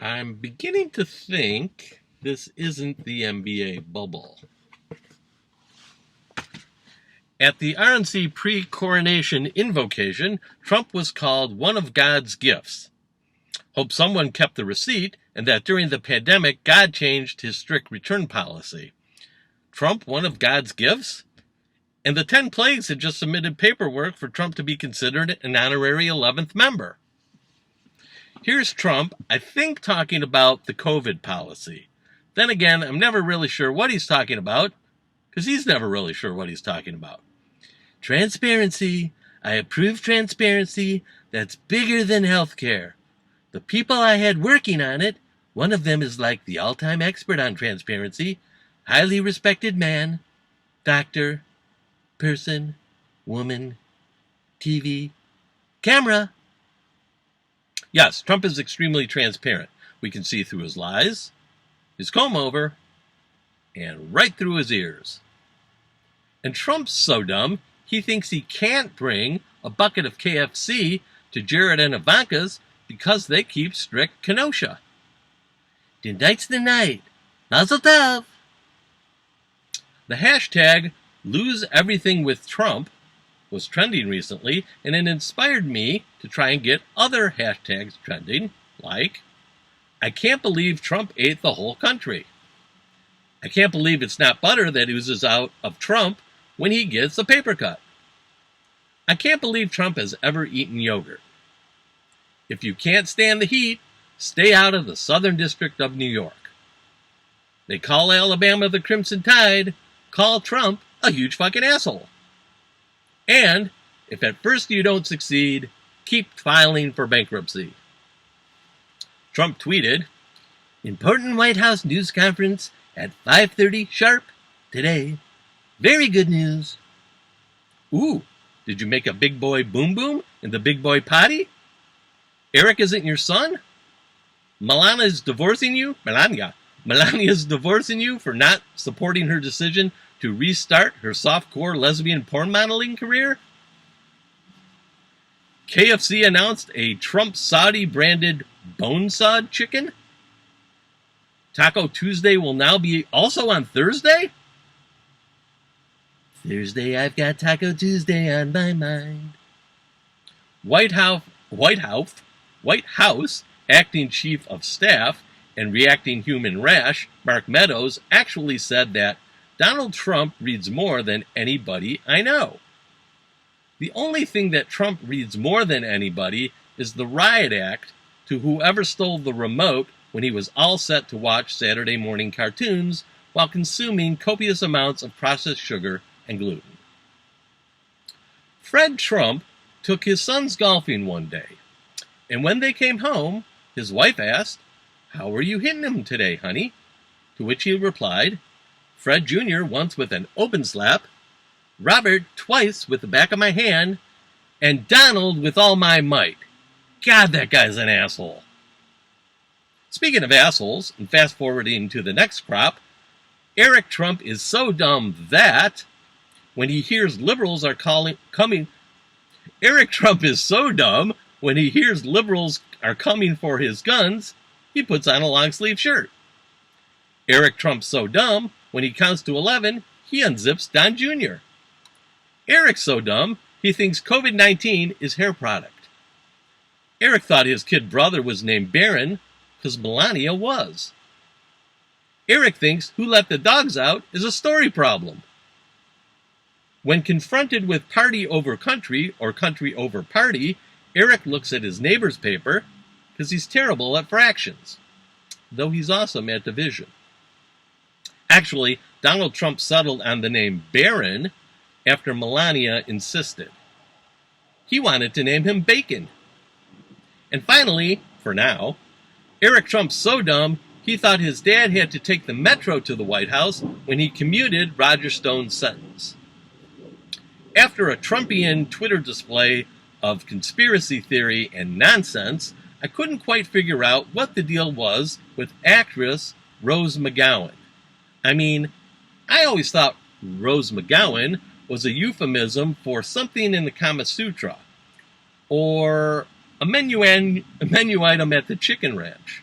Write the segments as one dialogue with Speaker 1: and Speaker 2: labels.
Speaker 1: I'm beginning to think this isn't the NBA bubble. At the RNC pre-coronation invocation, Trump was called one of God's gifts. Hope someone kept the receipt and that during the pandemic, God changed his strict return policy. Trump, one of God's gifts? And the 10 plagues had just submitted paperwork for Trump to be considered an honorary 11th member. Here's Trump, I think, talking about the COVID policy. Then again, I'm never really sure what he's talking about, because he's never really sure what he's talking about. Transparency. I approve transparency. That's bigger than healthcare. The people I had working on it, one of them is like the all-time expert on transparency, highly respected man, doctor, person, woman, TV, camera. Yes, Trump is extremely transparent. We can see through his lies, his comb-over, and right through his ears. And Trump's so dumb, he thinks he can't bring a bucket of KFC to Jared and Ivanka's because they keep strict Kenosha. Tonight's the night. Mazel tov. The hashtag #LoseEverythingWithTrump was trending recently, and it inspired me to try and get other hashtags trending, like, I can't believe Trump ate the whole country. I can't believe it's not butter that oozes out of Trump when he gets a paper cut. I can't believe Trump has ever eaten yogurt. If you can't stand the heat, stay out of the Southern District of New York. They call Alabama the Crimson Tide, call Trump a huge fucking asshole. And if at first you don't succeed, keep filing for bankruptcy. Trump tweeted, important White House news conference at 5:30 sharp today. Very good news. Ooh, did you make a big boy boom boom in the big boy potty? Eric isn't your son? Melania's divorcing you for not supporting her decision to restart her softcore lesbian porn modeling career? KFC announced a Trump Saudi branded bone sod chicken? Taco Tuesday will now be also on Thursday? Thursday, I've got Taco Tuesday on my mind. White House acting chief of staff and reacting human rash, Mark Meadows, actually said that Donald Trump reads more than anybody I know. The only thing that Trump reads more than anybody is the riot act to whoever stole the remote when he was all set to watch Saturday morning cartoons while consuming copious amounts of processed sugar and gluten. Fred Trump took his sons golfing one day, and when they came home, his wife asked, "How are you hitting him today, honey?" To which he replied, Fred Jr. once with an open slap, Robert twice with the back of my hand, and Donald with all my might. God, that guy's an asshole. Speaking of assholes, and fast forwarding to the next crop, Eric Trump is so dumb that when he hears liberals are coming for his guns, he puts on a long sleeve shirt. Eric Trump's so dumb, when he counts to 11, he unzips Don Jr. Eric's so dumb, he thinks COVID-19 is hair product. Eric thought his kid brother was named Barron because Melania was. Eric thinks who let the dogs out is a story problem. When confronted with party over country or country over party, Eric looks at his neighbor's paper because he's terrible at fractions, though he's awesome at division. Actually, Donald Trump settled on the name Barron after Melania insisted. He wanted to name him Bacon. And finally, for now, Eric Trump's so dumb he thought his dad had to take the metro to the White House when he commuted Roger Stone's sentence. After a Trumpian Twitter display of conspiracy theory and nonsense, I couldn't quite figure out what the deal was with actress Rose McGowan. I mean, I always thought Rose McGowan was a euphemism for something in the Kama Sutra, or a menu item at the Chicken Ranch.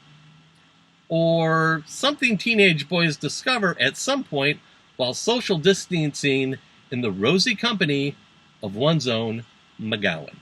Speaker 1: or something teenage boys discover at some point while social distancing in the rosy company of one's own McGowan.